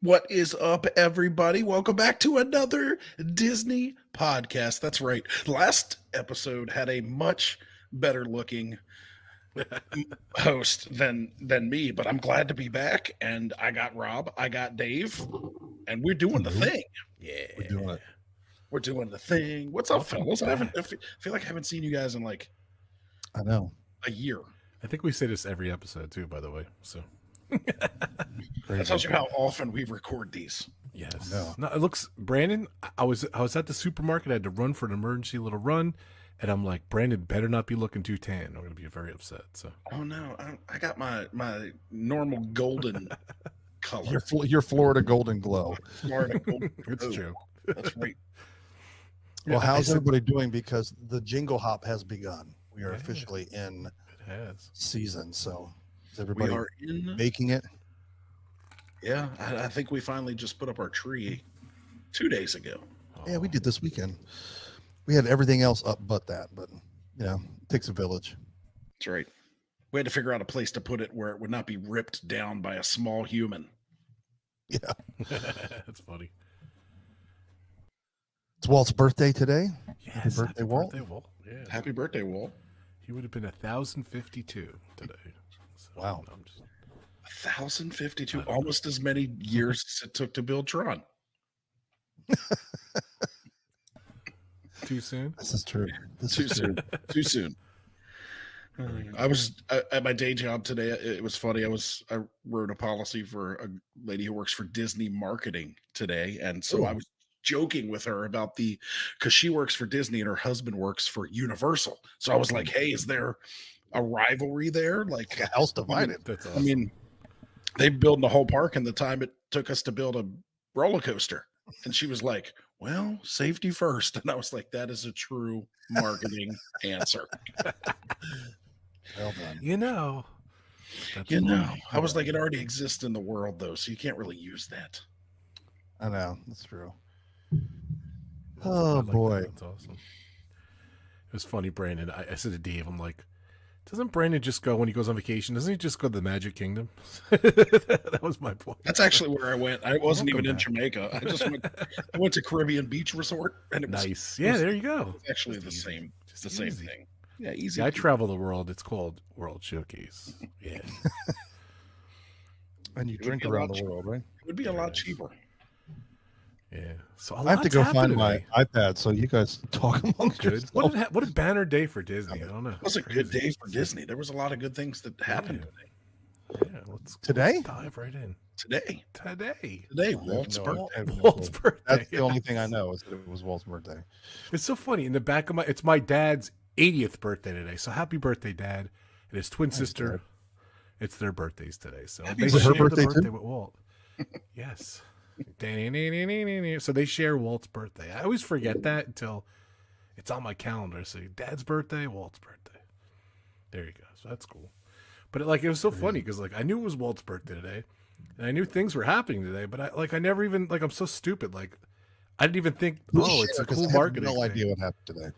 What is up, everybody? Welcome back to another Disney podcast. That's right. Last episode had a much better looking host than me, but I'm glad to be back. And I got Rob, I got Dave, and we're doing the Hello. thing. Yeah, we're doing it. We're doing the thing. What's up, Welcome fellas? back. I feel like I haven't seen you guys in like I know. a year. I think we say this every episode too, by the way. So That tells you how often we record these. yes, No. no, it looks. Brandon, I was at the supermarket. I had to run for an emergency little run, and I'm like, Brandon better not be looking too tan. I'm gonna be very upset. So Oh no, I got my normal golden color. Your Florida Golden Glow. Florida golden. it's Oh, true. That's right. Well, I how's said- everybody doing? Because the jingle hop has begun. We are Yeah. officially in It has. season. So is We everybody are in. making it? Yeah, I think we finally just put up our tree 2 days ago. Yeah, we did this weekend. We had everything else up but that, but it takes a village. That's right. We had to figure out a place to put it where it would not be ripped down by a small human. Yeah. That's funny. It's Walt's birthday today. Yes, birthday, Walt. Yeah, Happy birthday, Walt. he would have been 1,052 today. So, Wow. I'm just, 1,052, almost as many years as it took to build Tron. too soon. This is true. This Too is true. soon. Too soon. I was at my day job today. It was funny. I wrote a policy for a lady who works for Disney marketing today, and so I was joking with her about because she works for Disney and her husband works for Universal. So I was like, "Hey, is there a rivalry there?" Like, Like a house divided. That's I awesome. mean, they built a whole park in the time it took us to build a roller coaster. And she was like, "Well, safety first." And I was like, "That is a true marketing answer." Well done. That's I was like, it already exists in the world though, so you can't really use that. I know. That's true. I Oh, like that. boy. That's awesome. It was funny, Brandon. I said to Dave, I'm like, doesn't Brandon just go when he goes on vacation? Doesn't he just go to the Magic Kingdom? That was my point. That's actually where I went. I wasn't even in Welcome Jamaica. I went to Caribbean Beach Resort, and it was Nice. Yeah, there you go. actually Just the easy. same. Just The same easy. thing. Yeah, easy. See, I travel the world. It's called World Showcase. Yeah. And you It would drink be a around lot the world, right? It would be a lot cheaper. Yeah. So I have to go find my iPad, so you guys talk amongst Good. yourselves. What a banner day for Disney. I don't know. It was a good day for Disney. There was a lot of good things that happened Yeah, let's Today? dive right in. today. Today. Today, Walt's no birthday. idea. I have no Walt's clue. birthday. That's the only thing I know is that it was Walt's birthday. It's so funny. In the back of it's my dad's 80th birthday today. So happy birthday, Dad. And his twin sister. Dad. It's their birthdays today. So Happy they birthday. share Her the birthday, birthday too? with Walt. Yes. So they share Walt's birthday. I always forget that until it's on my calendar. So Dad's birthday, Walt's birthday. There you go. So that's cool. But it was so funny because I knew it was Walt's birthday today, and I knew things were happening today. But I never even I'm so stupid. I didn't even think. Oh, it's a Because cool I have marketing. No thing. idea what happened today.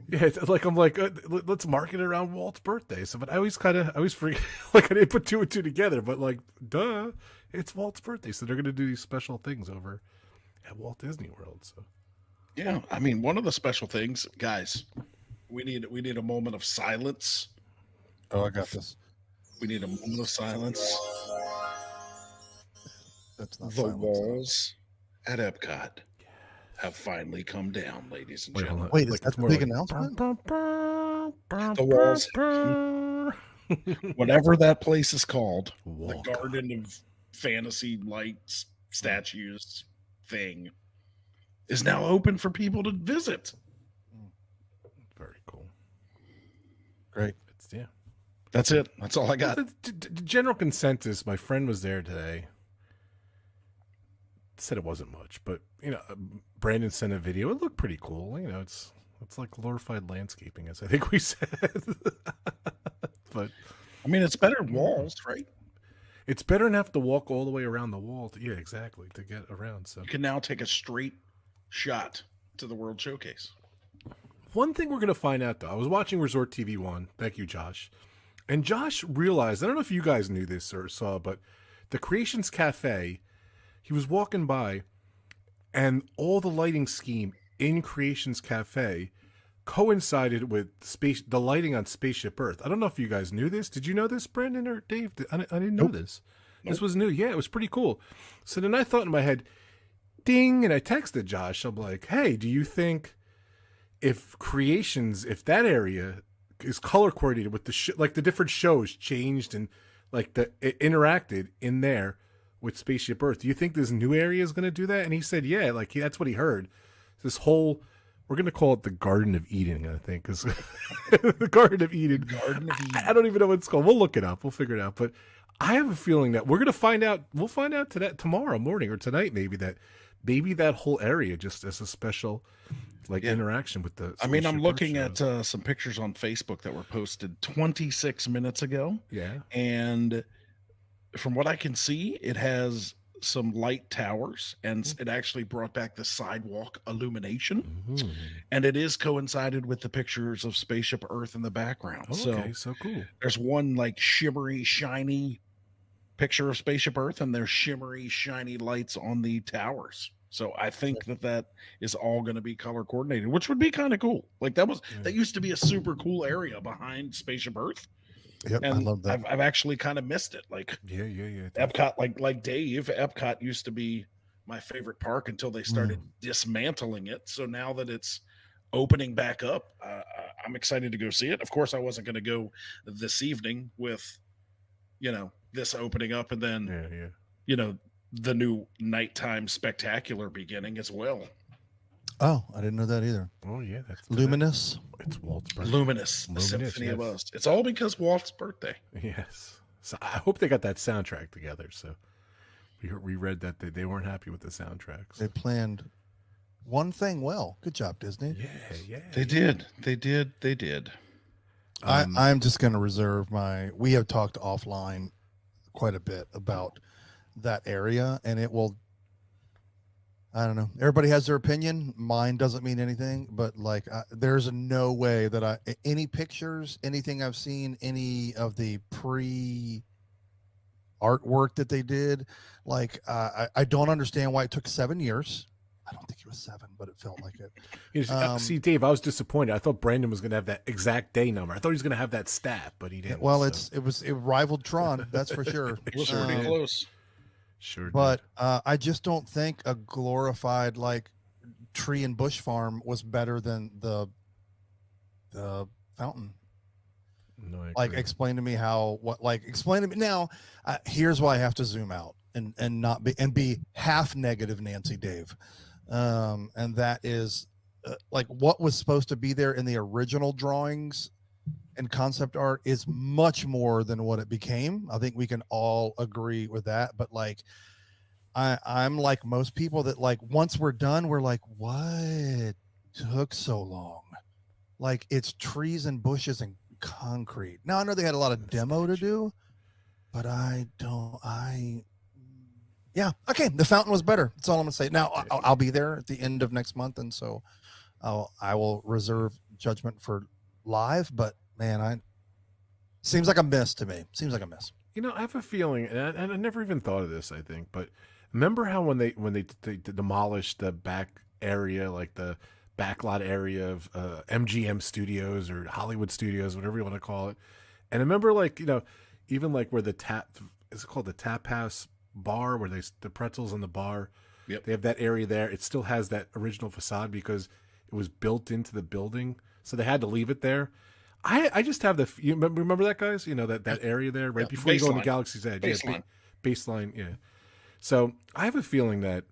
Yeah, it's I'm like, let's market it around Walt's birthday. So, but I always forget, I didn't put two and two together. But duh, it's Walt's birthday, so they're gonna do these special things over at Walt Disney World. So, Yeah, I mean, one of the special things, guys, we need a moment of silence. Oh, I got this. We need a moment of silence. That's not The silence. walls at Epcot have finally come down, ladies and wait, hold gentlemen. on. Wait, is It's that the more big like, announcement? The walls, whatever that place is called, Walk. the Garden of Fantasy Lights statues thing, is now open for people to visit. Very cool. Great. Yeah. That's it. That's all I got. The general consensus. My friend was there today. Said it wasn't much, but Brandon sent a video. It looked pretty cool. It's like glorified landscaping, as I think we said. But I mean, it's better than walls, right? it's better than have to walk all the way around the wall. Yeah, exactly, to get around. So You can now take a straight shot to the World Showcase. one thing we're gonna find out though, I was watching Resort TV 1. Thank you, Josh. And Josh realized, I don't know if you guys knew this or saw, but the Creations Cafe he was walking by, and all the lighting scheme in Creations Cafe coincided with the lighting on Spaceship Earth. I don't know if you guys knew this. Did you know this, Brandon or Dave? I didn't know this. This was new. Yeah, it was pretty cool. So then I thought in my head, ding, and I texted Josh. I'm like, hey, do you think if that area is color coordinated with like the different shows changed and like it interacted in there with Spaceship Earth, do you think this new area is going to do that? And he said, yeah, like that's what he heard. This whole, we're going to call it the Garden of Eden, I think, because the Garden of Eden. I don't even know what it's called. We'll look it up. We'll figure it out. But I have a feeling that we're going to find out. We'll find out tomorrow morning or tonight, maybe that whole area just as a special interaction with the. I mean, I'm looking at some pictures on Facebook that were posted 26 minutes ago. Yeah. And from what I can see, it has some light towers, and it actually brought back the sidewalk illumination, and it is coincided with the pictures of Spaceship Earth in the background. Okay, so cool. There's one like shimmery, shiny picture of Spaceship Earth, and there's shimmery, shiny lights on the towers. So I think that is all going to be color coordinated, which would be kind of cool. Like that used to be a super cool area behind Spaceship Earth. Yep, and I love that. I've actually kind of missed it. Like yeah. Epcot, like Dave, Epcot used to be my favorite park until they started dismantling it. So now that it's opening back up, I'm excited to go see it. Of course, I wasn't going to go this evening with, this opening up and then, the new nighttime spectacular beginning as well. Oh, I didn't know that either. Oh yeah, that's Luminous. It's Walt's birthday. Luminous, the Symphony of Us. It's all because Walt's birthday. Yes. So I hope they got that soundtrack together. So we read that they weren't happy with the soundtracks. They planned one thing well. Good job, Disney. Yeah. They did. I'm just going to reserve we have talked offline quite a bit about that area, and it will, I don't know. Everybody has their opinion. Mine doesn't mean anything, but there's no way that any pictures, anything I've seen, any of the artwork that they did, I don't understand why it took 7 years. I don't think it was 7, but it felt like it. See, Dave, I was disappointed. I thought Brandon was going to have that exact day number. I thought he was going to have that stat, but he didn't. Well, it rivaled Tron, that's for sure. It was pretty close. Sure. But I just don't think a glorified tree and bush farm was better than the fountain. No, I agree. Explain to me explain to me now. Here's why I have to zoom out and not be half negative, Nancy Dave. And that is what was supposed to be there in the original drawings and concept art is much more than what it became. I think we can all agree with that. But I'm like most people that once we're done, we're like, what took so long? It's trees and bushes and concrete. Now I know they had a lot of demo to do, but okay. The fountain was better. That's all I'm gonna say. Now I'll be there at the end of next month, and so I will reserve judgment for live. But man, seems like a miss to me. Seems like a miss. I have a feeling, and I never even thought of this. I think, but remember how when they demolished the back area, like the backlot area of MGM Studios or Hollywood Studios, whatever you want to call it, and I remember even where the is it called the Tap House bar where the pretzels in the bar. Yep. They have that area there. It still has that original facade because it was built into the building, so they had to leave it there. I just have you remember that, guys? That area there right before you go on the Galaxy's Edge. Baseline. Baseline, yeah. So I have a feeling that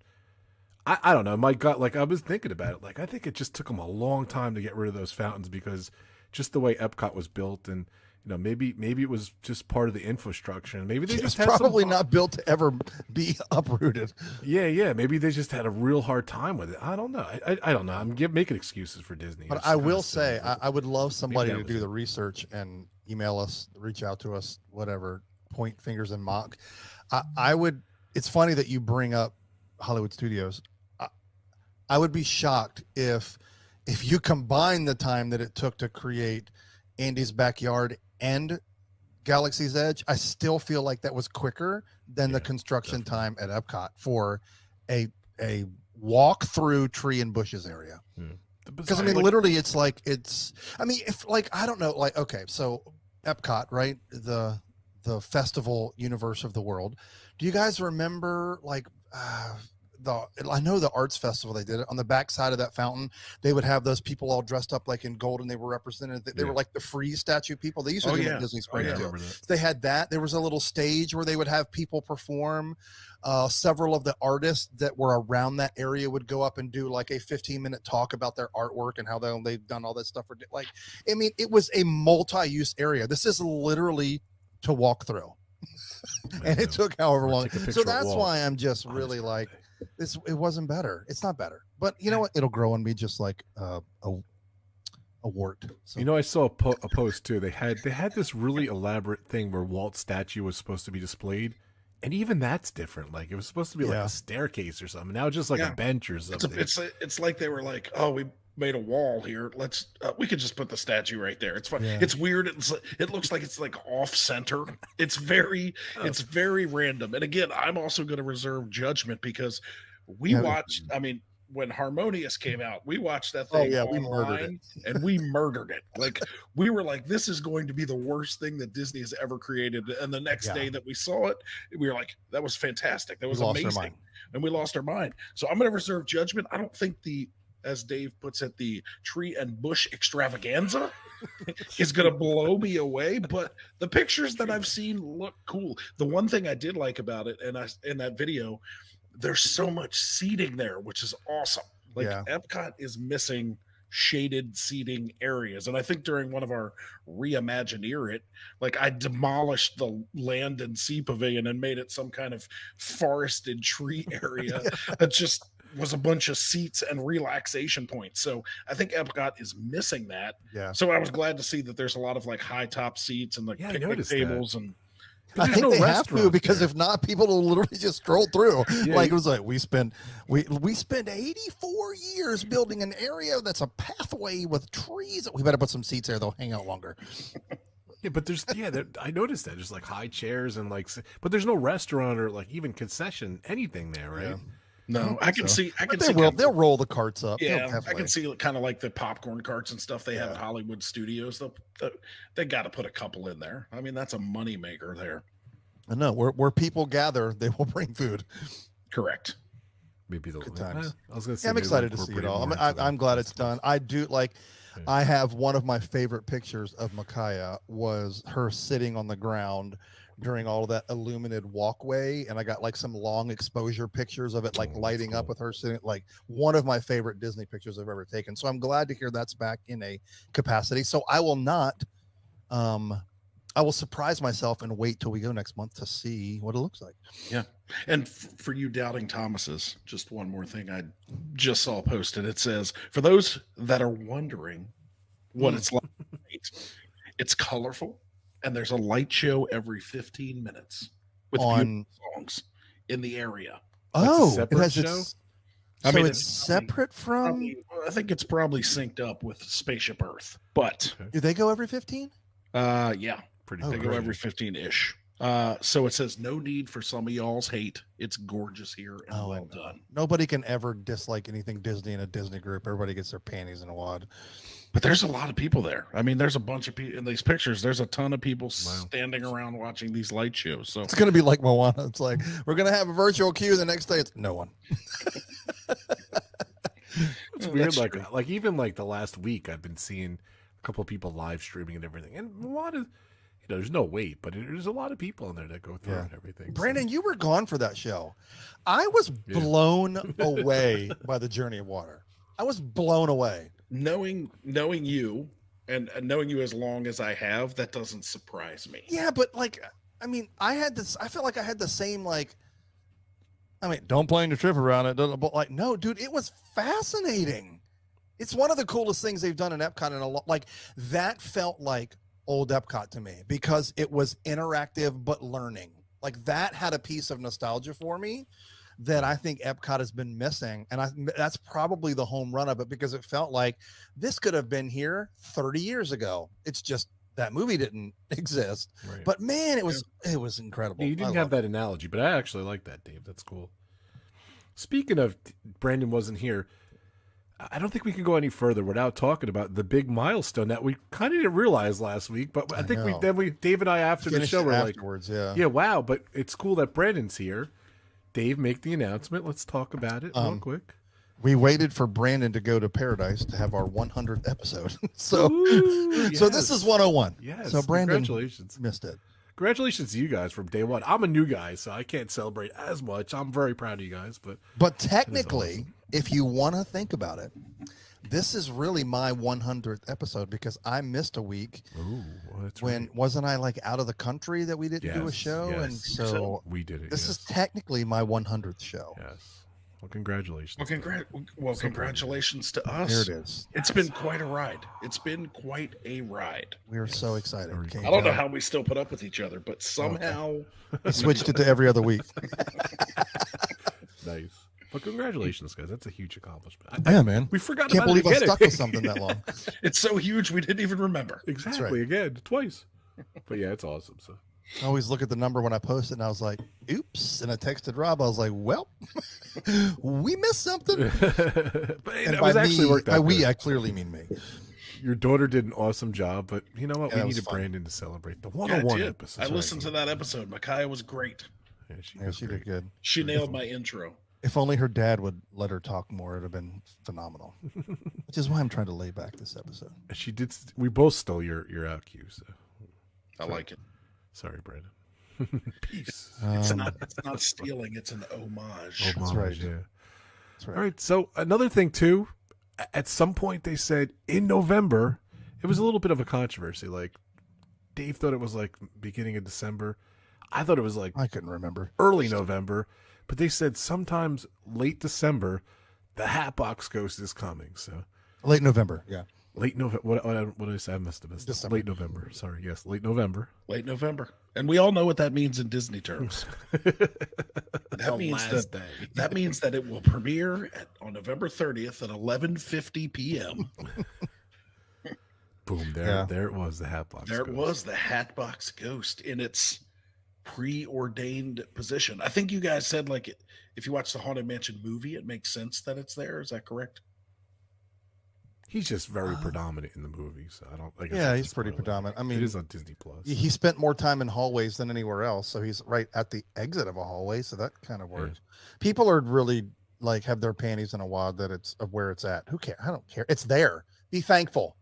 I don't know. My gut, I was thinking about it. I think it just took them a long time to get rid of those fountains because just the way Epcot was built, and maybe it was just part of the infrastructure, and maybe they just had probably not built to ever be uprooted. Yeah. Maybe they just had a real hard time with it. I don't know. I don't know. I'm making excuses for Disney. But I will say, I would love somebody to do the research and email us, reach out to us, whatever. Point fingers and mock. I would. It's funny that you bring up Hollywood Studios. I would be shocked if you combine the time that it took to create Andy's Backyard and Galaxy's Edge, I still feel like that was quicker than the Yeah, construction definitely. time at Epcot for a walk through tree and bushes area. Yeah. Because I Besides, mean, like, literally, it's like I mean, if like I don't know, like okay, so Epcot, right? The festival universe of the world. Do you guys remember like the? I know the arts festival they did it on the back side of that fountain. They would have those people all dressed up like in gold, and they were represented. They were Yeah. like the freeze statue people. They used to Oh do them yeah. at Disney Oh yeah, Springs I yeah. too. remember that. They had that. There was a little stage where they would have people perform. Several of the artists that were around that area would go up and do like a 15-minute talk about their artwork and how they've done all that stuff. For like, I mean, it was a multi-use area. This is literally to walk through, and it took however Or long. take a picture So at that's Walt why I'm just on his really like birthday. this. It wasn't better. It's not better, but you know what? It'll grow on me just like a wart. So You know, I saw a post too. They had this really elaborate thing where Walt's statue was supposed to be displayed, and even that's different. Like it was supposed to be like Yeah. a staircase or something. Now it's just like Yeah. a bench or It's something. it's like they were like, oh, we made a wall here. Let's we could just put the statue right there. It's fine. Yeah. It's weird. It looks like it's like off center. It's very Oh. it's very random. And again, I'm also going to reserve judgment because we Yeah. watched. I mean, when Harmonious came out, we watched that Oh, thing yeah, we murdered online and we murdered it. Like we were like, this is going to be the worst thing that Disney has ever created. And the next Yeah. day that we saw it, we were like, that was fantastic. That We was lost our amazing. mind. And we lost our mind. So I'm going to reserve judgment. I don't think as Dave puts it, the tree and bush extravaganza is going to blow me away. But the pictures that I've seen look cool. The one thing I did like about it, and in that video, there's so much seating there, which is awesome. Like Yeah. Epcot is missing shaded seating areas. And I think during one of our reimagineer it, like I demolished the land and sea pavilion and made it some kind of forested tree area that just was a bunch of seats and relaxation points. So I think Epcot is missing that. Yeah. So I was glad to see that there's a lot of like high top seats and like Yeah, I picnic noticed that. tables and I There's think no they have to restaurants because there. if not, people will literally just stroll through. Yeah, Like it was like we spent 84 years building an area that's a pathway with trees. We better put some seats there; they'll hang out longer. Yeah, but I noticed that there's like high chairs and like, but there's no restaurant or like even concession anything there, right? Yeah. no, I can So- see I But can see they'll roll the carts up. They'll yeah, I definitely. can see kind of like the popcorn carts and stuff they have Yeah. at Hollywood Studios. They got to put a couple in there. I mean, that's a money maker there. I know where people gather, they will bring food. Correct. Maybe they'll. Good times. I was gonna say Yeah, I'm maybe excited they'll to see it incorporate all. more into the I'm glad it's stuff. done. I do like. Yeah. I have one of my favorite pictures of Micaiah was her sitting on the ground during all of that illuminated walkway, and I got like some long exposure pictures of it like Oh, that's lighting up cool. with her sitting. Like one of my favorite Disney pictures I've ever taken. So I'm glad to hear that's back in a capacity. So I will not. I will surprise myself and wait till we go next month to see what it looks like. And for you doubting Thomases, just one more thing I just saw posted. It says, for those that are wondering what it's like, it's colorful and there's a light show every 15 minutes with On beautiful songs in the area. oh, it separate has show? its. I So mean, it's it's probably- separate from. I think it's probably synced up with Spaceship Earth, but Do they go every 15? yeah, Pretty. Oh, they go great. every 15-ish. So it says, no need for some of y'all's hate. It's gorgeous here and Oh, I well know. done. Nobody can ever dislike anything Disney in a Disney group. Everybody gets their panties in a wad. But there's a lot of people there. I mean, there's a bunch of people in these pictures. There's a ton of people Wow. standing around watching these light shows. So It's gonna be like Moana. It's like we're gonna have a virtual queue. The next day, it's no one. It's Yeah, weird. that's Like true. even like the last week, I've been seeing a couple of people live streaming and everything, and a lot of there's no wait, but there's a lot of people in there that go through Yeah. and everything. so- Brandon, you were gone for that show. I was Yeah. blown away by the Journey of Water. I was blown away. knowing you and knowing you as long as I have, that doesn't surprise me. Yeah, but like, I mean, I felt like I had the same like. I mean, don't plan your trip around it. But like, no, dude, it was fascinating. It's one of the coolest things they've done in Epcot in a lot. Like that felt like old Epcot to me because it was interactive but learning. Like that had a piece of nostalgia for me that I think Epcot has been missing, and that's probably the home run of it because it felt like this could have been here 30 years ago. It's just that movie didn't exist. Right. But man, it was incredible. You didn't have that analogy, but I actually like that, Dave. That's cool. Speaking of, Brandon wasn't here. I don't think we can go any further without talking about the big milestone that we kind of didn't realize last week. But I think Dave and I after the show were afterwards, yeah, wow. But it's cool that Brandon's here. Dave, make the announcement. Let's talk about it real quick. We waited for Brandon to go to Paradise to have our 100th episode. So Ooh, so this is 101. Yes. So Brandon Congratulations. missed it. Congratulations to you guys from day one. I'm a new guy, so I can't celebrate as much. I'm very proud of you guys, but technically, if you want to think about it, this is really my 100th episode because I missed a week. Ooh, well, that's when right. Wasn't I like out of the country that we didn't do a show, and so we did it. This is technically my 100th show. Yes. Well, congratulations. Well, congratulations to us. Here it is. It's been quite a ride. It's been quite a ride. We are so excited. I don't know how we still put up with each other, but somehow we switched it to every other week. Nice. But congratulations, guys. That's a huge accomplishment. Yeah, man. We forgot Can't about it believe I again. stuck with something that long. It's so huge we didn't even remember. Exactly. right. Again, twice. But yeah, it's awesome. So I always look at the number when I post it, and I was like, "Oops!" And I texted Rob. I was like, "Well, we missed something." But And it was actually worked out. I clearly mean me. Your daughter did an awesome job, but you know what? Yeah, we was needed fun. Brandon to celebrate the 101 episode. I listened to that episode. Micaiah was great. Yeah, She did good. She nailed my intro. If only her dad would let her talk more, it'd have been phenomenal. Which is why I'm trying to lay back this episode. She did. We both stole your out cue. So. I like it. Sorry, Brandon. Peace. It's not stealing. It's an homage. That's right. Yeah. That's right. All right. So another thing too. At some point, they said in November, it was a little bit of a controversy. Like Dave thought it was like beginning of December. I thought it was like I couldn't remember. early November. But they said sometimes late December, the Hatbox Ghost is coming. So Late November. Yeah. late November. What did I say? I must have missed it. December. Late November. Sorry. Yes, late November. Late November. And we all know what that means in Disney terms. That means that it will premiere on November 30th at 11:50 p.m. Boom! There it was. The Hatbox. There it Ghost. was, the Hatbox Ghost in its preordained position. I think you guys said like if you watch the Haunted Mansion movie, it makes sense that it's there. Is that correct? He's just very predominant in the movie, so I don't. Yeah, he's pretty predominant. I mean, it is on Disney Plus. He spent more time in hallways than anywhere else, so he's right at the exit of a hallway, so that kind of works. People are really like have their panties in a wad that it's of where it's at. Who cares? I don't care. It's there. Be thankful.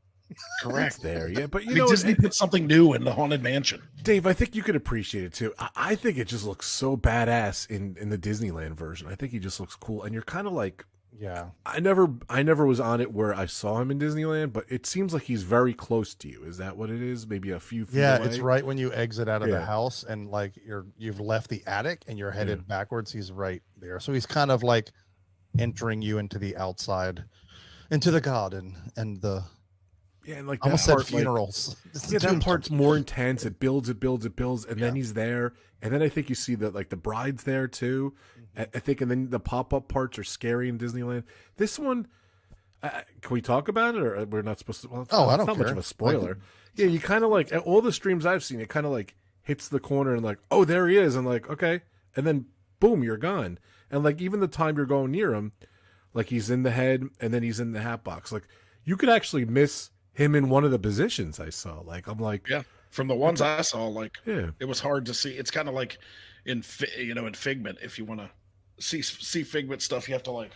Correct. There, yeah, but you I mean, know, Disney put something new in the Haunted Mansion. Dave, I think you could appreciate it too. I think it just looks so badass in the Disneyland version. I think he just looks cool, and you're kind of like, yeah. I never was on it where I saw him in Disneyland, but it seems like he's very close to you. Is that what it is? Maybe a few feet away? It's right when you exit out of the house and like you've left the attic and you're headed backwards. He's right there, so he's kind of like entering you into the outside, into the garden and the. Yeah, and like almost that part, said funerals. Like, that part's more intense. It builds, and then he's there, and then I think you see that like the bride's there too. I think, and then the pop-up parts are scary in Disneyland. This one, can we talk about it, or we're not supposed to? Well, I don't it's not care. much of a spoiler. Yeah, you kind of like all the streams I've seen. It kind of like hits the corner and like, oh, there he is, and like, okay, and then boom, you're gone. And like even the time you're going near him, like he's in the head, and then he's in the hat box. Like you could actually miss him in one of the positions I saw. Like I'm like, yeah, from the ones I saw, like yeah, it was hard to see. It's kind of like in Figment. If you want to see Figment stuff, you have to like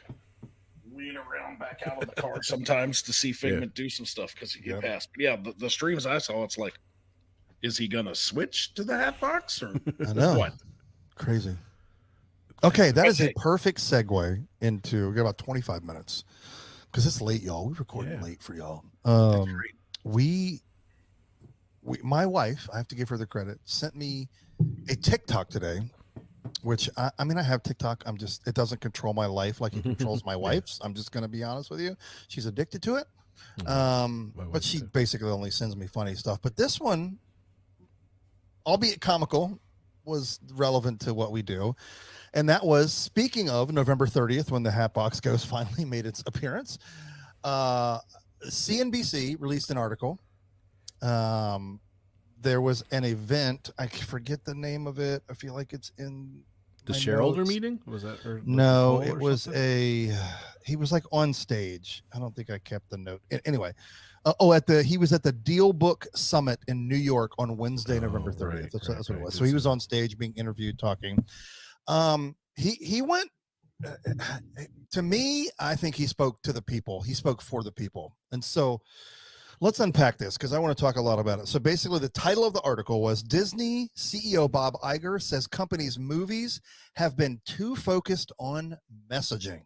lean around back out of the car sometimes to see Figment do some stuff because you get past. But yeah, the streams I saw, it's like, is he gonna switch to the hat box or I know what? Crazy. Okay, that is a perfect segue into. We got about 25 minutes because it's late, y'all. We recording late for y'all. My wife, I have to give her the credit, sent me a TikTok today, which I mean, I have TikTok. It doesn't control my life like it controls my wife's. I'm just going to be honest with you. She's addicted to it. But she basically only sends me funny stuff. But this one, albeit comical, was relevant to what we do. And that was, speaking of November 30th, when the Hatbox Ghost finally made its appearance, CNBC released an article There was an event. I forget the name of it. I feel like it's in The my shareholder notes. meeting was that? Or No, the it poll or was something? he was like on stage. I don't think I kept the note. Anyway, he was at the Deal Book Summit in New York on Wednesday, November 30th. Right, That's what it was. Did So he see was that. on stage being interviewed, talking. He went. To me, I think he spoke to the people. He spoke for the people, and so let's unpack this because I want to talk a lot about it. So basically, the title of the article was Disney CEO Bob Iger says company's movies have been too focused on messaging.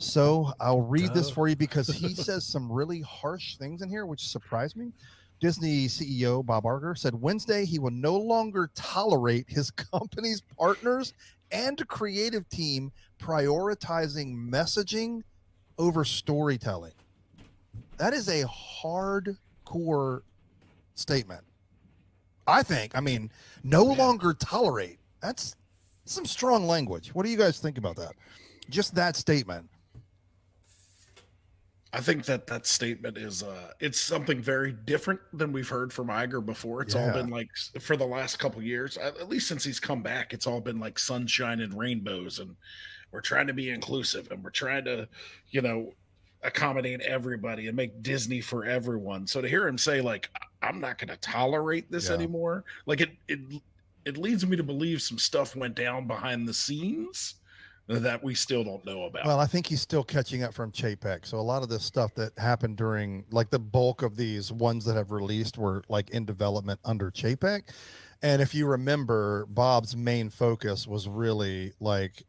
So I'll read this Duh. for you because he says some really harsh things in here, which surprised me. Disney CEO Bob Iger said Wednesday he will no longer tolerate his company's partners and creative team prioritizing messaging over storytelling. That is a hardcore statement. I think. I mean, no longer tolerate. That's some strong language. What do you guys think about that? Just that statement. I think that statement is it's something very different than we've heard from Iger before. It's all been like for the last couple years, at least since he's come back, it's all been like sunshine and rainbows, and we're trying to be inclusive, and we're trying to, you know, accommodate everybody and make Disney for everyone. So to hear him say like I'm not going to tolerate this anymore, like it leads me to believe some stuff went down behind the scenes that we still don't know about. Well, I think he's still catching up from Chapek. So a lot of this stuff that happened during, like the bulk of these ones that have released were like in development under Chapek. And if you remember, Bob's main focus was really like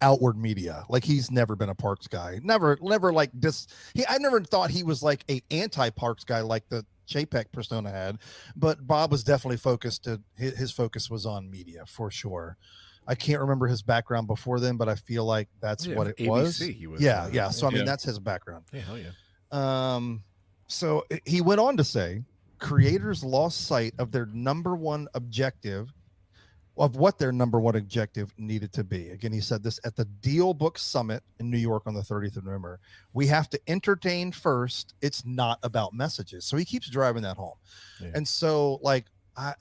outward media. Like he's never been a parks guy. Never like this. I never thought he was like a anti-parks guy like the Chapek persona had, but Bob was definitely focused his focus was on media for sure. I can't remember his background before then, but I feel like that's what it ABC, was. He was. Yeah. So I mean, that's his background. Yeah, hell yeah. So he went on to say, creators lost sight of their number one objective, of what their number one objective needed to be. Again, he said this at the Deal Book Summit in New York on the 30th of November. We have to entertain first. It's not about messages. So he keeps driving that home. Yeah. And so, like, I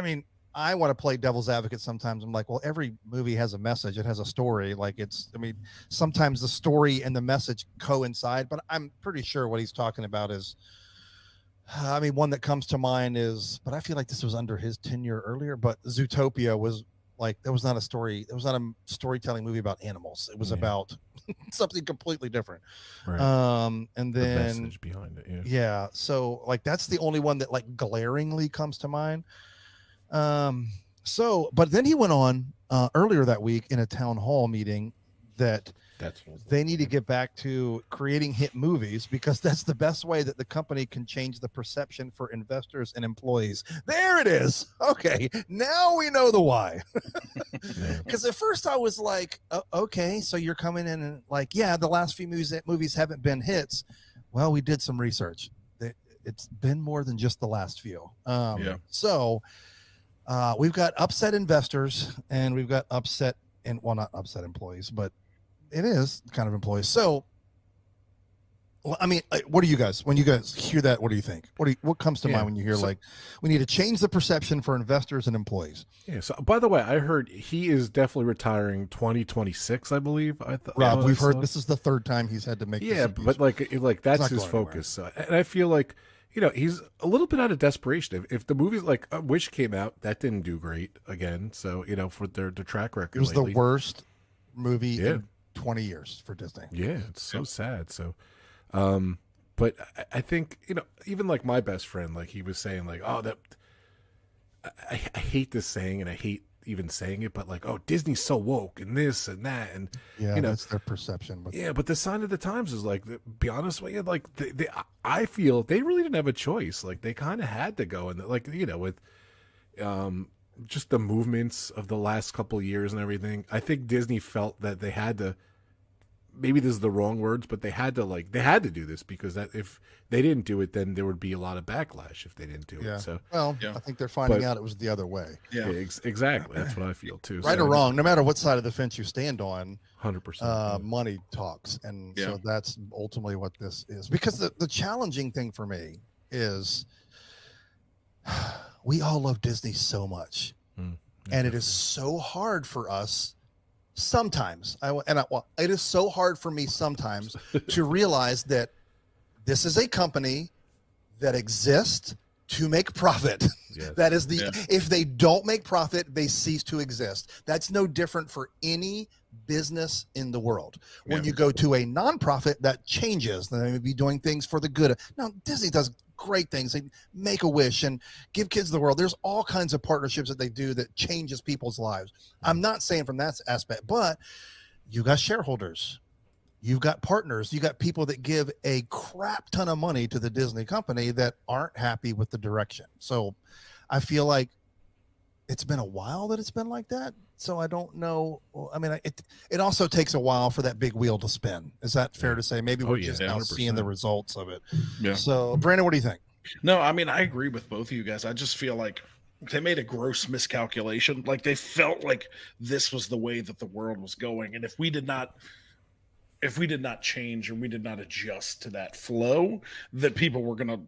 mean, I want to play devil's advocate sometimes. I'm like, well, every movie has a message. It has a story. Like sometimes the story and the message coincide, but I'm pretty sure what he's talking about is, one that comes to mind is, but I feel like this was under his tenure earlier, but Zootopia was like, that was not a story. It was not a storytelling movie about animals. It was about something completely different. Right. And then the message behind it. Yeah. So like, that's the only one that like glaringly comes to mind. But then he went on earlier that week in a town hall meeting that they need to get back to creating hit movies because that's the best way that the company can change the perception for investors and employees. There it is. Okay, now we know the why. Because at first I was like, okay, so you're coming in and like, yeah, the last few movies haven't been hits. Well, we did some research. It's been more than just the last few. So we've got upset investors and we've got upset and not upset employees, but it is kind of employees. So, what do you guys, when you guys hear that, what do you think? What comes to mind when you hear like, we need to change the perception for investors and employees? Yeah. So by the way, I heard he is definitely retiring 2026, I believe. Rob, we've heard this is the third time he's had to make. Yeah. But like that's his focus. So, and I feel like, he's a little bit out of desperation. If the movies like Wish came out, that didn't do great again. So, for their track record, it was lately. The worst movie in 20 years for Disney. Yeah, it's so sad. So, but I think, even like my best friend, like he was saying like, oh, that I hate this saying and I hate even saying it, but like, oh, Disney's so woke and this and that. And that's their perception. But the sign of the times is like, be honest with you, like I feel they really didn't have a choice. Like they kind of had to go. And like, with, just the movements of the last couple of years and everything, I think Disney felt that they had to, maybe this is the wrong words, but they had to do this because that if they didn't do it, then there would be a lot of backlash if they didn't do it. So, I think they're finding out it was the other way. Yeah, exactly. That's what I feel too. Right or wrong, no matter what side of the fence you stand on, 100%. Money talks. And so that's ultimately what this is. Because the challenging thing for me is we all love Disney so much, and it is so hard for us sometimes. It is so hard for me sometimes to realize that this is a company that exists to make profit. Yes. That is if they don't make profit, they cease to exist. That's no different for any business in the world. When you go to a nonprofit, that changes. They may be doing things for the good. Now, Disney does great things. They make a wish and give kids the world. There's all kinds of partnerships that they do that changes people's lives. I'm not saying from that aspect, but you got shareholders. You've got partners, you got people that give a crap ton of money to the Disney company that aren't happy with the direction. So I feel like it's been a while that it's been like that. So I don't know. I mean, it also takes a while for that big wheel to spin. Is that fair to say? Maybe we're just now 100%. seeing the results of it. Yeah. So Brandon, what do you think? No, I mean, I agree with both of you guys. I just feel like they made a gross miscalculation. Like they felt like this was the way that the world was going. And if we did not change and we did not adjust to that flow, that people were going to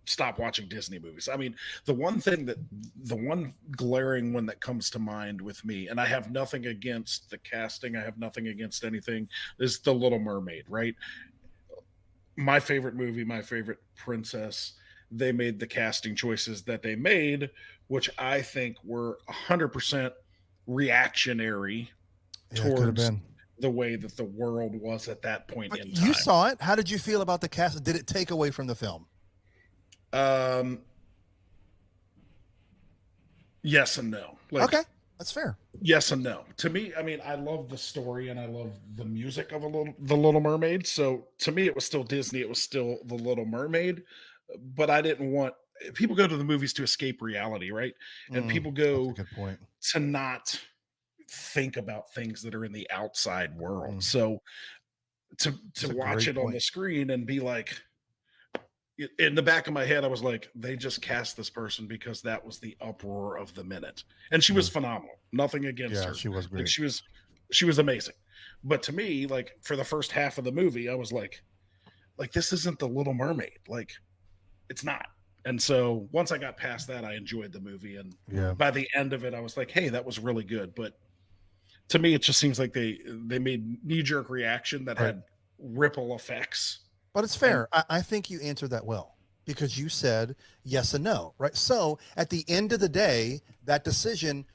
stop watching Disney movies. I mean, the one glaring one that comes to mind with me, and I have nothing against the casting, I have nothing against anything, is The Little Mermaid, right? My favorite movie, my favorite princess. They made the casting choices that they made, which I think were 100% reactionary towards the way that the world was at that point in time. You saw it. How did you feel about the cast? Did it take away from the film? Yes and no. Okay, that's fair. Yes and no. To me, I mean, I love the story and I love the music of The Little Mermaid. So to me, it was still Disney. It was still The Little Mermaid. But I didn't want people go to the movies to escape reality, right? And people go that's a good point. to not think about things that are in the outside world. So to watch it on the screen and be like, in the back of my head, I was like, they just cast this person because that was the uproar of the minute. And she was phenomenal. Nothing against her. She was great. Like, she was amazing. But to me, like for the first half of the movie, I was like this isn't The Little Mermaid. Like it's not. And so once I got past that, I enjoyed the movie. And by the end of it, I was like, hey, that was really good. But to me, it just seems like they made knee-jerk reaction that had ripple effects. But it's fair. I think you answered that well because you said yes and no, right? So at the end of the day, that decision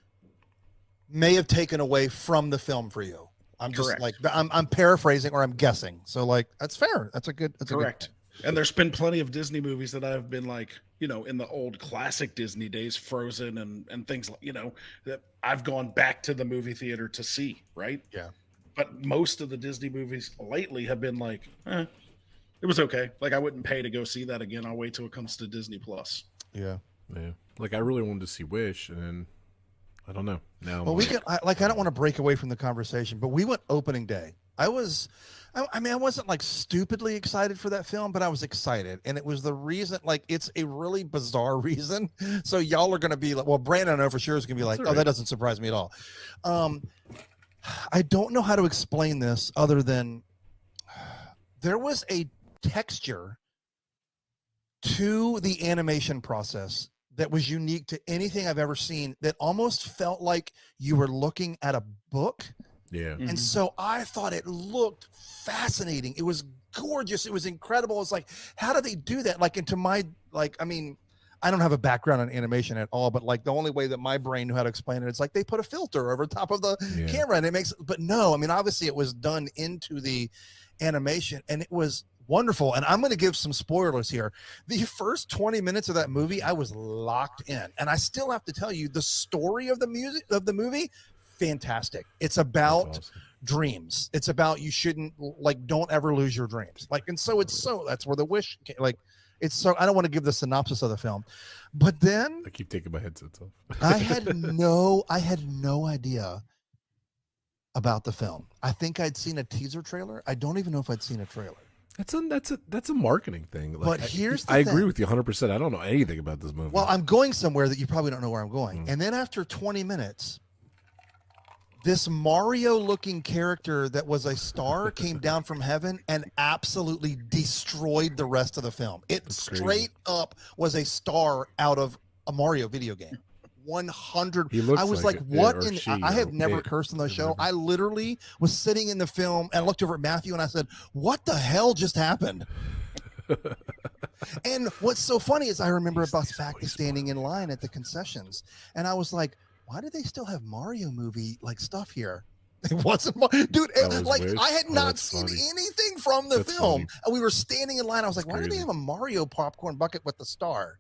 may have taken away from the film for you. I'm just like, I'm paraphrasing or I'm guessing. So like, that's fair. That's correct. And there's been plenty of Disney movies that I've been like, you know, in the old classic Disney days, Frozen and things like, you know, that I've gone back to the movie theater to see, right? Yeah. But most of the Disney movies lately have been like, it was okay. Like I wouldn't pay to go see that again. I'll wait till it comes to Disney Plus. Yeah. Like I really wanted to see Wish, and then I don't know. Now, well, I don't want to break away from the conversation, but we went opening day. I wasn't like stupidly excited for that film, but I was excited, and it was the reason. Like it's a really bizarre reason. So y'all are going to be like, well, Brandon, I know for sure is going to be like, oh, that doesn't surprise me at all. I don't know how to explain this other than there was a texture to the animation process that was unique to anything I've ever seen that almost felt like you were looking at a book. Yeah. And so I thought it looked fascinating. It was gorgeous. It was incredible. It's like, how do they do that? Like into my, like, I mean, I don't have a background in animation at all, but like the only way that my brain knew how to explain it, it's like they put a filter over top of the camera and it makes, but no, I mean, obviously it was done into the animation and it was wonderful. And I'm going to give some spoilers here. The first 20 minutes of that movie, I was locked in, and I still have to tell you the story of the movie, fantastic. It's about dreams. It's about, you shouldn't don't ever lose your dreams. And so that's where the wish, it's so, I don't want to give the synopsis of the film, but then I keep taking my headsets off. I had no idea about the film. I think I'd seen a teaser trailer. I don't even know if I'd seen a trailer. That's a marketing thing. But here's the I thing. agree with you 100%. I don't know anything about this movie. Well, I'm going somewhere that you probably don't know where I'm going. And then after 20 minutes, this Mario looking character that was a star came down from heaven and absolutely destroyed the rest of the film. It That's straight crazy. up was a star out of a Mario video game. 100. He looks I was like like, it, what or in she, I have or never it, cursed on the show. whatever. I literally was sitting in the film and I looked over at Matthew and I said, what the hell just happened? And what's so funny is I remember He's us this back voice standing in line at the concessions, and I was like, "Why do they still have Mario movie like stuff here?" It wasn't, dude. That was Like weird. I had Oh, not that's seen funny. anything from the That's film, funny. and we were standing in line. I was That's like, "Why do they crazy. have a Mario popcorn bucket with the star?"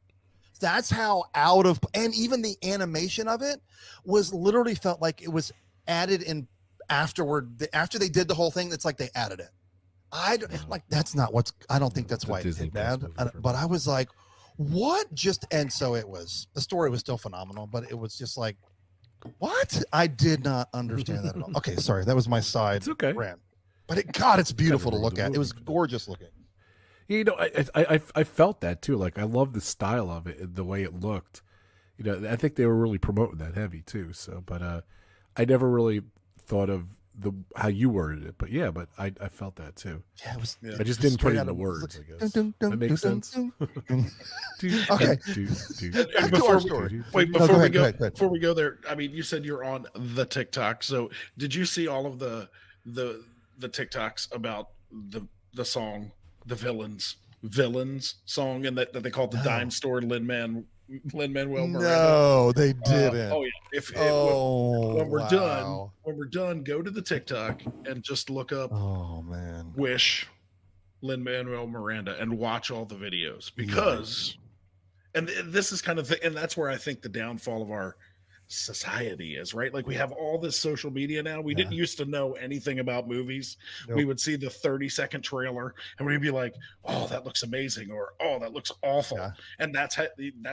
That's how out of, and even the animation of it was literally felt like it was added in afterward. After they did the whole thing, it's like they added it. Like that's not what's. I don't think that's It's a why it Disney did Plus bad. movie for But me. I was like, what? Just and so it was. The story was still phenomenal, but it was just like, what? I did not understand that at all. Okay, sorry, that was my side It's okay. rant. But God, it's beautiful to ruined look the at. It was movie for that. gorgeous looking. You know, I felt that too. Like I love the style of it, the way it looked. You know, I think they were really promoting that heavy too. So, but I never really thought of how you worded it. But yeah, but I felt that too. Yeah, it was. I just didn't put it into words. I guess that makes sense. Okay. And to our before story. wait, No, before go we ahead, go, go ahead, go ahead. before we go there, I mean, you said you're on the TikTok. So did you see all of the TikToks about the song, the villains song, and that they called the No. dime store Lin-Manuel Miranda? No, they didn't. Oh yeah. If Oh, when we're wow. done, go to the TikTok and just look up Oh man. Wish Lin-Manuel Miranda and watch all the videos, because and this is kind of and that's where I think the downfall of our society is, right? Like we have all this social media now. We didn't used to know anything about movies. Nope. We would see the 30-second trailer and we'd be like, oh, that looks amazing, or oh, that looks awful. Yeah. And that's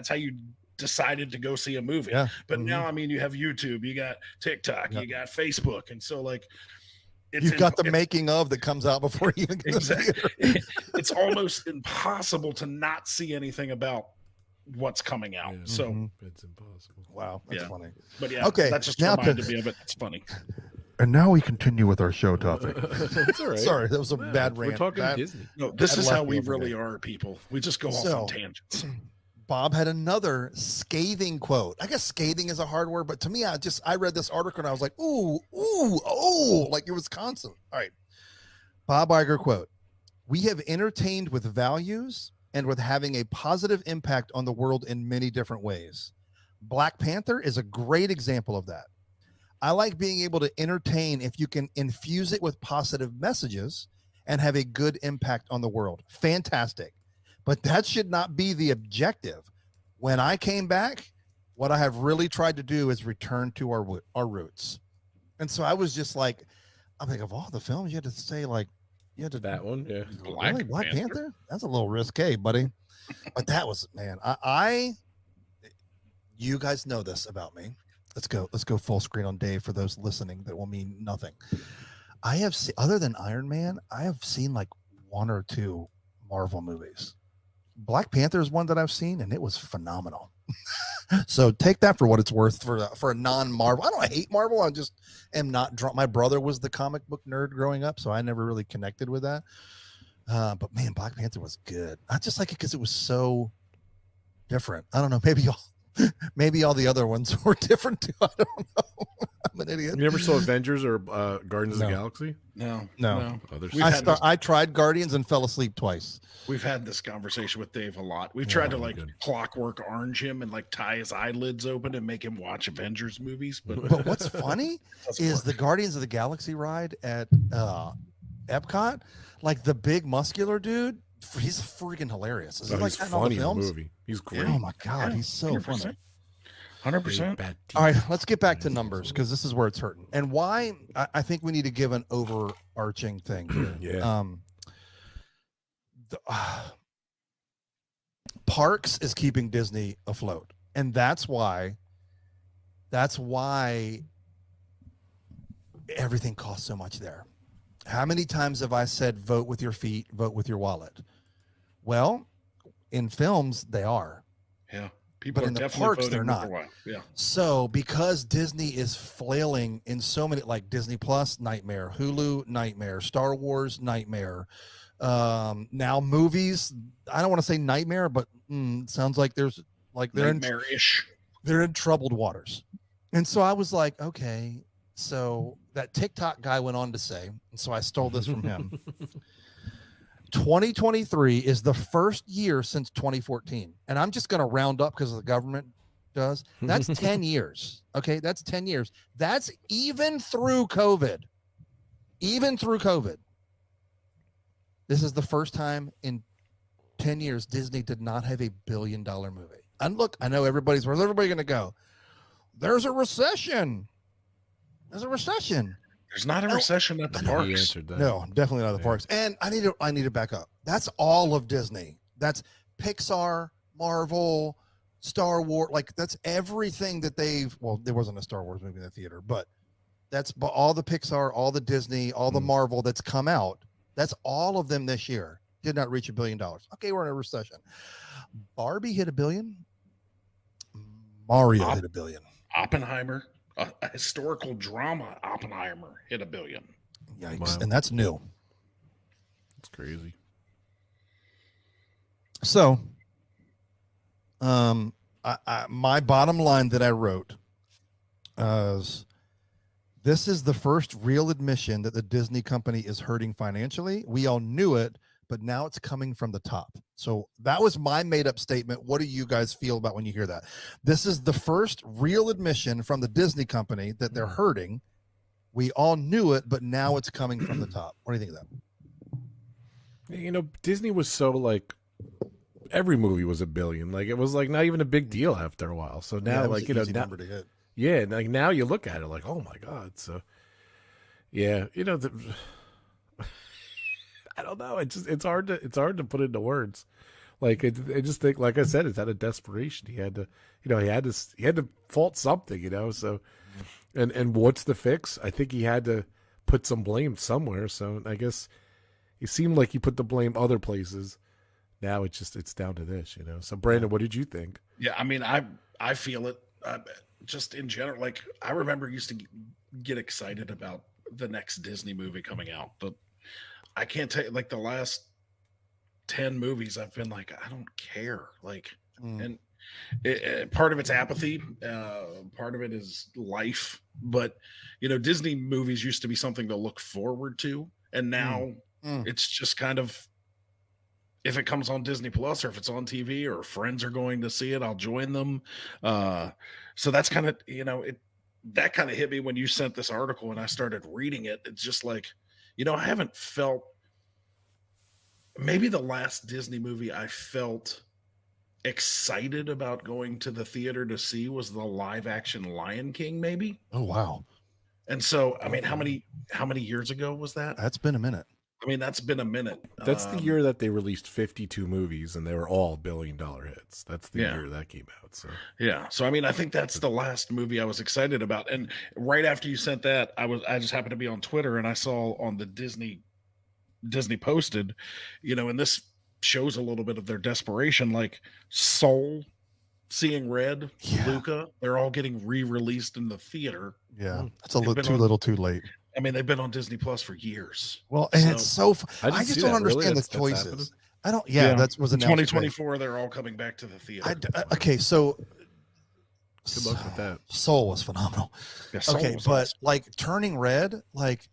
how you decided to go see a movie. Yeah. But now, I mean, you have YouTube, you got TikTok, Yep. you got Facebook, and so like You've got the making of that comes out before you even get exactly. It's almost impossible to not see anything about what's coming out. Yeah. So Mhm. It's impossible. Wow, that's Yeah. funny. but yeah, Okay, that just now reminded me of it. It's funny. And now we continue with our show topic. It's all right. Sorry, that was a Yeah, bad we're rant. talking That- Disney. No, this I'd is love how to we go for really that. are, people. We just go off So- on tangents. Bob had another scathing quote. I guess scathing is a hard word, but to me, I read this article and I was like, ooh, oh, like it was constant. All right. Bob Iger quote: "We have entertained with values and with having a positive impact on the world in many different ways. Black Panther is a great example of that. I like being able to entertain if you can infuse it with positive messages and have a good impact on the world. Fantastic. But that should not be the objective. When I came back, what I have really tried to do is return to our roots." And so I was just like, I'm like, of all the films you had to say, like, you had to That one, yeah. really? Black Panther? That's a little risque, buddy. But that was, man, you guys know this about me. Let's go full screen on Dave for those listening. That will mean nothing. I have seen, other than Iron Man, I have seen like one or two Marvel movies. Black Panther is one that I've seen, and it was phenomenal. So take that for what it's worth for a non-Marvel. I don't hate Marvel. I just am not drawn. My brother was the comic book nerd growing up, so I never really connected with that. But man, Black Panther was good. I just like it because it was so different. I don't know. Maybe all the other ones were different too. I don't know. I'm an idiot. You never saw Avengers or Guardians No. of the Galaxy? No. Oh, there's- We've had I tried Guardians and fell asleep twice. We've had this conversation with Dave a lot. We've tried to like good. clockwork orange him and like tie his eyelids open and make him watch Avengers movies. But But what's funny doesn't is work. the Guardians of the Galaxy ride at Epcot, like the big muscular dude. He's freaking hilarious. Is Oh, he like he's that in all the funny in the films? movie. He's great. Oh my god, Yeah, he's so funny. 100%. Bad All right, teeth. let's get back to numbers because this is where it's hurting, and why I think we need to give an overarching thing here. Yeah. Parks is keeping Disney afloat, and that's why everything costs so much there. How many times have I said vote with your feet, vote with your wallet? Well, in films they are. Yeah. People but are in the definitely parks, voting they're not. otherwise. Yeah. So because Disney is flailing in so many, like Disney Plus, nightmare, Hulu, nightmare, Star Wars, nightmare. Now movies, I don't want to say nightmare, but sounds like they're Nightmare-ish. in troubled waters. And so I was like, okay, so that TikTok guy went on to say, and so I stole this from him. 2023 is the first year since 2014. And I'm just going to round up because the government does. That's 10 years. Okay. That's 10 years. That's even through COVID. Even through COVID. This is the first time in 10 years Disney did not have $1 billion movie. And look, I know where's everybody going to go? There's a recession. There's a recession. There's not a recession at the He parks. answered that. No, definitely not the parks. And I need to back up. That's all of Disney. That's Pixar, Marvel, Star Wars. Like that's everything that there wasn't a Star Wars movie in the theater, but that's all the Pixar, all the Disney, all the Marvel that's come out. That's all of them this year. Did not reach $1 billion. Okay, we're in a recession. Barbie hit $1 billion. Mario hit $1 billion. Oppenheimer, a historical drama, Oppenheimer hit $1 billion. Yikes. Wow. And that's new. It's crazy. So, my bottom line that I wrote is this is the first real admission that the Disney company is hurting financially. We all knew it, but now it's coming from the top. So that was my made up statement. What do you guys feel about when you hear that? This is the first real admission from the Disney company that they're hurting. We all knew it, but now it's coming from the top. What do you think of that? You know, Disney was so like every movie was $1 billion. Like it was like not even a big deal after a while. So now, like you know, now, number to hit. yeah, like now you look at it like, oh my god. So yeah, you know, I don't know. It's hard to put into words. Like I just think, like I said, it's out of desperation. He had to, you know, he had to fault something, you know. So, and what's the fix? I think he had to put some blame somewhere. So I guess it seemed like he put the blame other places. Now it's down to this, you know. So Brandon, what did you think? Yeah, I mean, I feel it. Just in general, like I remember used to get excited about the next Disney movie coming out, but I can't tell you, like the last 10 movies I've been like, I don't care. Like, and part of it's apathy. Part of it is life, but you know, Disney movies used to be something to look forward to. And now it's just kind of, if it comes on Disney Plus or if it's on TV or friends are going to see it, I'll join them. So that's kind of, you know, that kind of hit me when you sent this article and I started reading it. It's just like, you know, I haven't felt, maybe the last Disney movie I felt excited about going to the theater to see was the live action Lion King, maybe. Oh, wow. And so, I mean, how many years ago was that? That's been a minute. I mean, that's been a minute. That's the year that they released 52 movies and they were all $1 billion hits. That's the year that came out. So yeah. So I mean, I think that's the last movie I was excited about. And right after you sent that, I just happened to be on Twitter and I saw on the Disney posted, you know, and this shows a little bit of their desperation, like Soul, Seeing Red, Luca, they're all getting re-released in the theater. Yeah. That's a little too late. I mean, they've been on Disney Plus for years. Well, and it's so I just don't understand really? the choices. Happening? I don't. Yeah, that was announced 2024. They're all coming back to the theater. Okay, so good luck with that. Soul was phenomenal. Yeah, Soul okay, was but awesome. like Turning Red, like,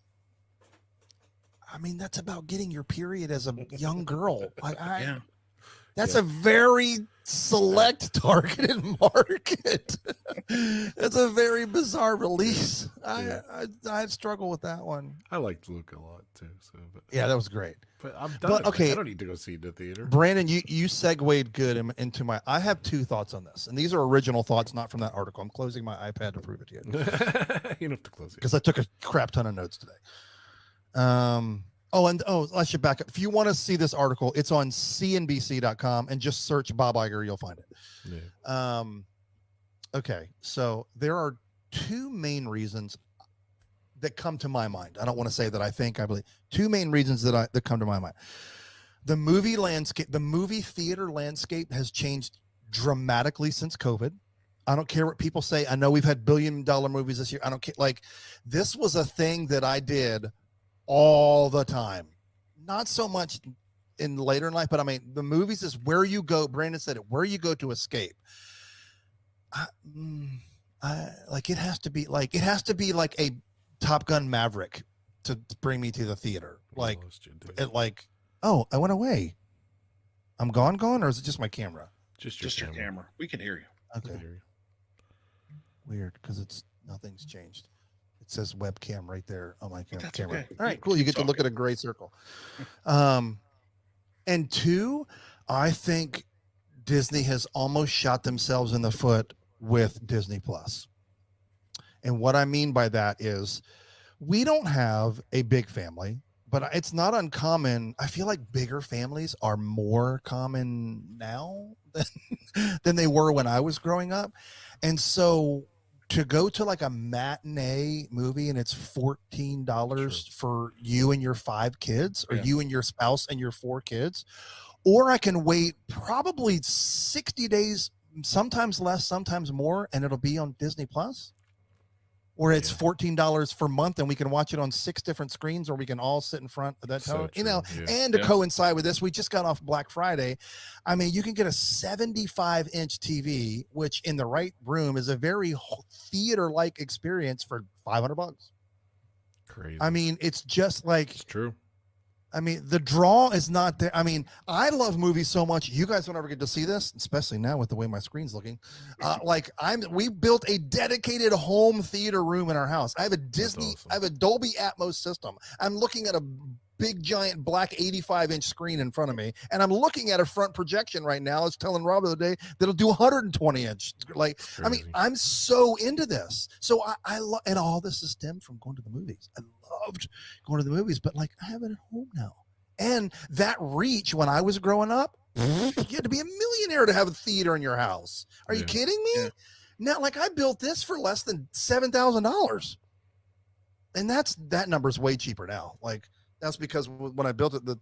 I mean, that's about getting your period as a young girl. That's a very select targeted market. It's a very bizarre release. I struggle with that one. I liked Luke a lot too. So, but yeah, that was great. But I'm done. But, okay, I don't need to go see the theater. Brandon, you segued good into my. I have two thoughts on this, and these are original thoughts, not from that article. I'm closing my iPad to prove it to you. You don't have to close it because I took a crap ton of notes today. I should back up. If you want to see this article, it's on cnbc.com and just search Bob Iger. You'll find it. Yeah. Okay. So there are two main reasons that come to my mind. I don't want to say that I believe. Two main reasons that come to my mind. The movie landscape, the movie theater landscape has changed dramatically since COVID. I don't care what people say. I know we've had $1 billion movies this year. I don't care. Like, this was a thing that I did all the time. Not so much in later in life, but I mean, the movies is where you go. Brandon said it, where you go to escape. It has to be like a Top Gun Maverick to bring me to the theater. Like, oh, I went away. I'm gone, or is it just my camera? Just your camera. We can hear you. Okay. Weird, because nothing's changed. It says webcam right there on my camera. Okay. All right, cool. You get to look at a gray circle. And two, I think Disney has almost shot themselves in the foot with Disney Plus. And what I mean by that is, we don't have a big family, but it's not uncommon. I feel like bigger families are more common now than they were when I was growing up. And so to go to like a matinee movie and it's $14 for you and your 5 kids, or you and your spouse and your 4 kids, or I can wait probably 60 days, sometimes less, sometimes more, and it'll be on Disney Plus. Or it's $14 per month, and we can watch it on 6 different screens, or we can all sit in front of that tower. And to coincide with this, we just got off Black Friday. I mean, you can get a 75-inch TV, which in the right room is a very theater-like experience for $500. Crazy. I mean, it's just like, it's true. I mean, the draw is not there. I mean, I love movies so much. You guys don't ever get to see this, especially now with the way my screen's looking. We built a dedicated home theater room in our house. I have a Disney, awesome. I have a Dolby Atmos system. I'm looking at a big giant black 85-inch screen in front of me, and I'm looking at a front projection right now. I was telling Rob the other day that'll do 120-inch. Like, crazy. I mean, I'm so into this. So I love, and all this is stemmed from going to the movies. I loved going to the movies, but like, I have it at home now. And that reach, when I was growing up, you had to be a millionaire to have a theater in your house. Are you kidding me? Now, like, I built this for less than $7,000, and that number's way cheaper now. Like, that's because when I built it, the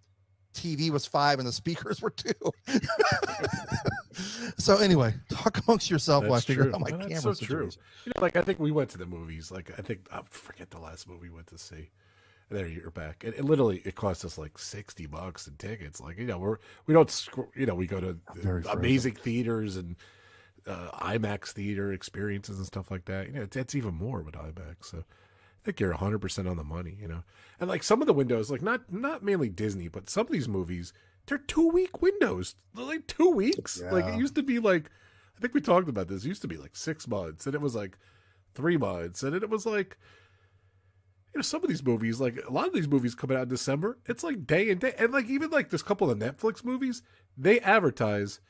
TV was 5 and the speakers were 2. So anyway, talk amongst yourself while I figure out my camera that's so situation. True. You know, like, I think we went to the movies. Like, I forget the last movie we went to see. There, you're back. It literally, it cost us like $60 in tickets. Like, we don't, we go to amazing theaters and IMAX theater experiences and stuff like that. It's even more with IMAX. So I think you're 100% on the money, And like some of the windows, like not mainly Disney, but some of these movies, they're 2-week windows. They're like 2 weeks. Yeah. Like, it used to be like, I think we talked about this. It used to be like 6 months, and it was like 3 months, and it was like, some of these movies, like a lot of these movies coming out in December, it's like day and day. And like, even like this couple of Netflix movies, they advertise,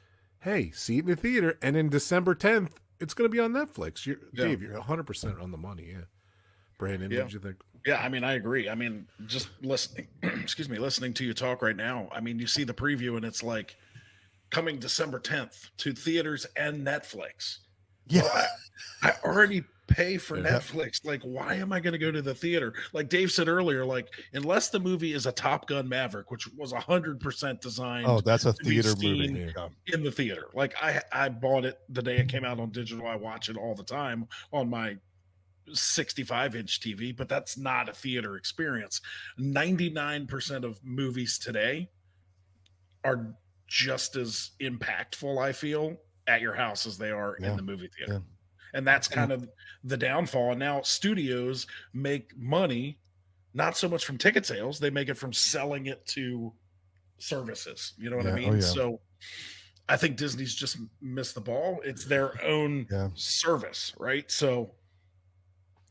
hey, see it in the theater, and in December 10th, it's going to be on Netflix. Dave, you're 100% on the money. Yeah. Brandon, what did you think? Yeah, I mean, I agree. I mean, just listening to you talk right now, I mean, you see the preview and it's like coming December 10th to theaters and Netflix. Yeah. Well, I already pay for Netflix. Like, why am I going to go to the theater? Like Dave said earlier, like, unless the movie is a Top Gun Maverick, which was 100% designed. Oh, that's a theater movie in the theater. Like, I bought it the day it came out on digital. I watch it all the time on my 65-inch TV, but that's not a theater experience. 99% of movies today are just as impactful, I feel, at your house as they are in the movie theater. Yeah. And that's kind of the downfall. And now studios make money, not so much from ticket sales. They make it from selling it to services. You know what I mean? Oh, so I think Disney's just missed the ball. It's their own service, right? So,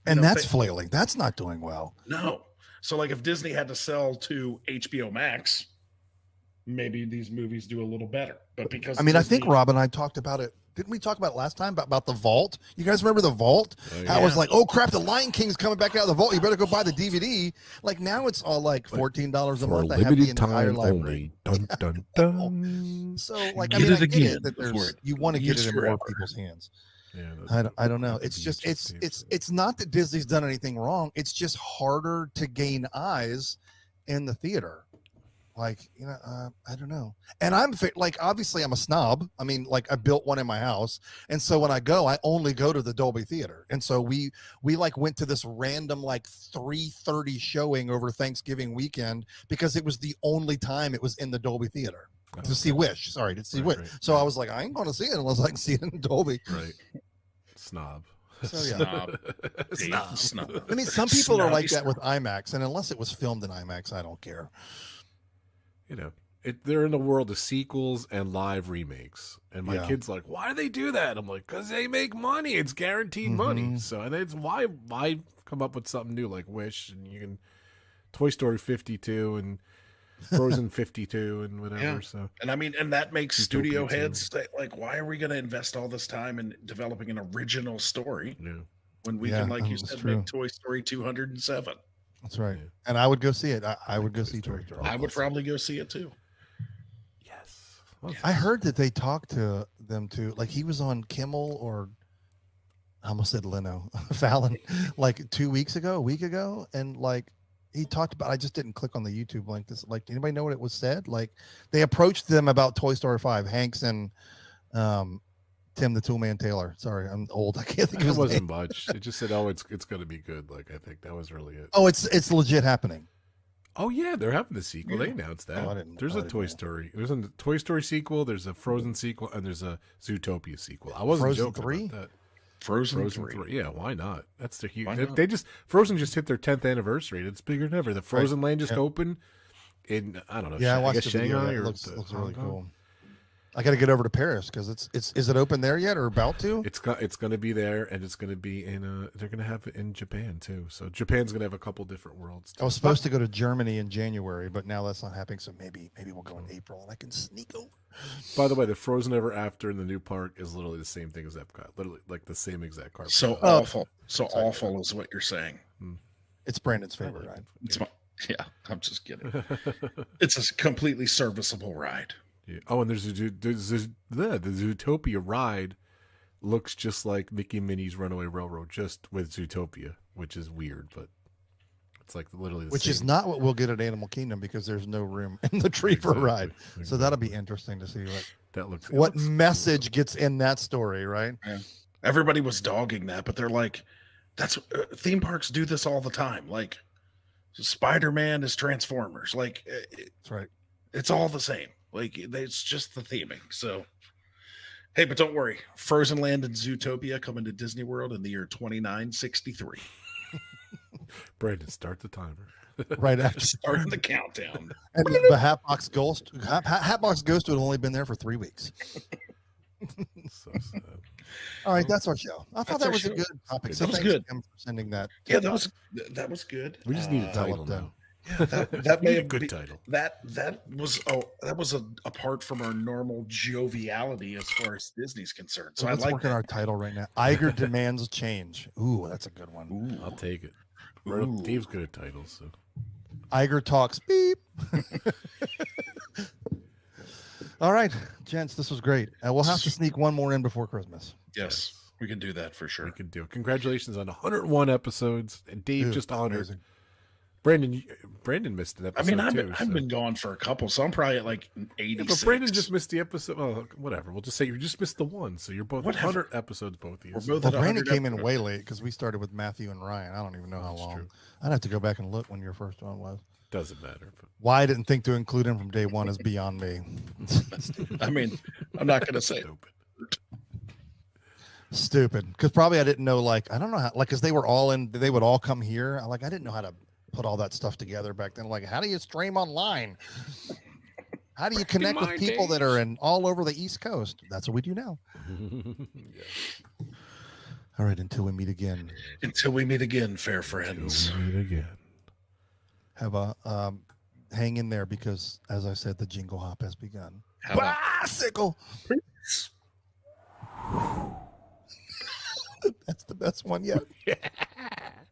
and that's flailing. That's not doing well. No. So like, if Disney had to sell to HBO Max, maybe these movies do a little better. But because I think Rob and I talked about it. Didn't we talk about it last time about the vault? You guys remember the vault? How it was like, oh crap, the Lion King's coming back out of the vault. You better go buy the DVD. Like, now it's all like $14 a month. I have the entire library. Dun, dun, dun. So like, I get it that you want to get it in more people's hands. Yeah, I don't know. It's just it's not that Disney's done anything wrong. It's just harder to gain eyes in the theater. Like, I don't know. And I'm like, obviously I'm a snob. I mean, like I built one in my house. And so when I go, I only go to the Dolby Theater. And so we like went to this random like 3:30 showing over Thanksgiving weekend because it was the only time it was in the Dolby Theater to see Wish. Sorry, to see Wish. So I was like, I ain't going to see it unless I can see it in Dolby. Right. Snob. So yeah. Snob. I mean, some people are like that with IMAX, and unless it was filmed in IMAX, I don't care. They're in the world of sequels and live remakes, and my kid's like, "Why do they do that?" I'm like, "Cause they make money. It's guaranteed money." So, and it's why come up with something new like Wish, and you can Toy Story 52 and Frozen 52 and whatever. Yeah. So, and I mean, and that makes studio heads say, like, why are we going to invest all this time in developing an original story when we can, like you said, make Toy Story 207? That's right. Yeah. And I would go see it. I would go see Toy Story. I would probably go see it too. Yes. I heard that they talked to them too. Like he was on Kimmel or I almost said Leno Fallon like a week ago. And like he talked about, I just didn't click on the YouTube link. Like, anybody know what it was said? Like they approached them about Toy Story 5, Hanks and Tim the Toolman Taylor. Sorry, I'm old. I can't think of his name. It wasn't much. It just said, "Oh, it's going to be good." Like I think that was really it. Oh, it's legit happening. Oh yeah, they're having the sequel. They announced that. There's a Toy Story. There's a Toy Story sequel. There's a Frozen sequel, and there's a Zootopia sequel. I wasn't Frozen joking 3? about that. Frozen 3. Yeah, why not? That's the huge. They just Frozen just hit their 10th anniversary. It's bigger than ever. The Frozen land just opened in I don't know. Yeah, I guess Shanghai it or looks really cool. I got to get over to Paris because is it open there yet or about to? It's going to be there, and it's going to be in they're going to have it in Japan too. So Japan's going to have a couple different worlds too. I was supposed to go to Germany in January, but now that's not happening. So maybe we'll go in April and I can sneak over. By the way, the Frozen Ever After in the new park is literally the same thing as Epcot. Literally like the same exact carpet. So awful. So awful is what you're saying. It's Brandon's favorite ride. I'm just kidding. It's a completely serviceable ride. Yeah. Oh, and there's the Zootopia ride looks just like Mickey and Minnie's Runaway Railroad, just with Zootopia, which is weird, but it's like literally the same. Is not what we'll get at Animal Kingdom because there's no room in the tree for a ride. Exactly. So that'll be interesting to see what message gets in that story, right? Yeah. Everybody was dogging that, but they're like, that's theme parks do this all the time. Like Spider-Man is Transformers. Like that's right. It's all the same. Like it's just the theming. So, hey, but don't worry. Frozen Land and Zootopia coming to Disney World in the year 2963. Brandon, start the timer. Right after starting the countdown. And the Hatbox Ghost would have only been there for 3 weeks. So sad. All right, that's our show. I thought that was a good topic. So that was good. For sending that. Yeah, that was good. We just need a title now. Yeah, that may be a have good title. That was apart from our normal joviality as far as Disney's concerned. So let's work on our title right now. Iger demands change. Ooh, that's a good one. Ooh. I'll take it. Dave's good at titles. So. Iger talks beep. All right, gents, this was great. We'll have to sneak one more in before Christmas. Yes, we can do that for sure. We can do it. Congratulations on 101 episodes, and Dave just honored. Amazing. Brandon missed an episode. I mean, I've been gone for a couple, so I'm probably at like 86. Yeah, but Brandon just missed the episode. Well, whatever. We'll just say you just missed the one, so you're both 100 episodes, both of you. Well, Brandon came in way late because we started with Matthew and Ryan. I don't even know how long. True. I'd have to go back and look when your first one was. Doesn't matter. But... Why I didn't think to include him from day one is beyond me. I mean, I'm not going to say stupid because probably I didn't know. Like I don't know how. Like because they would all come here. I didn't know how to put all that stuff together back then. Like, how do you stream online? How do you connect with people that are in all over the East Coast? That's what we do now. Yeah. All right, until we meet again. Until we meet again, fair friends. Until we meet again. Have a hang in there because, as I said, the jingle hop has begun. Bicycle. That's the best one yet. Yeah.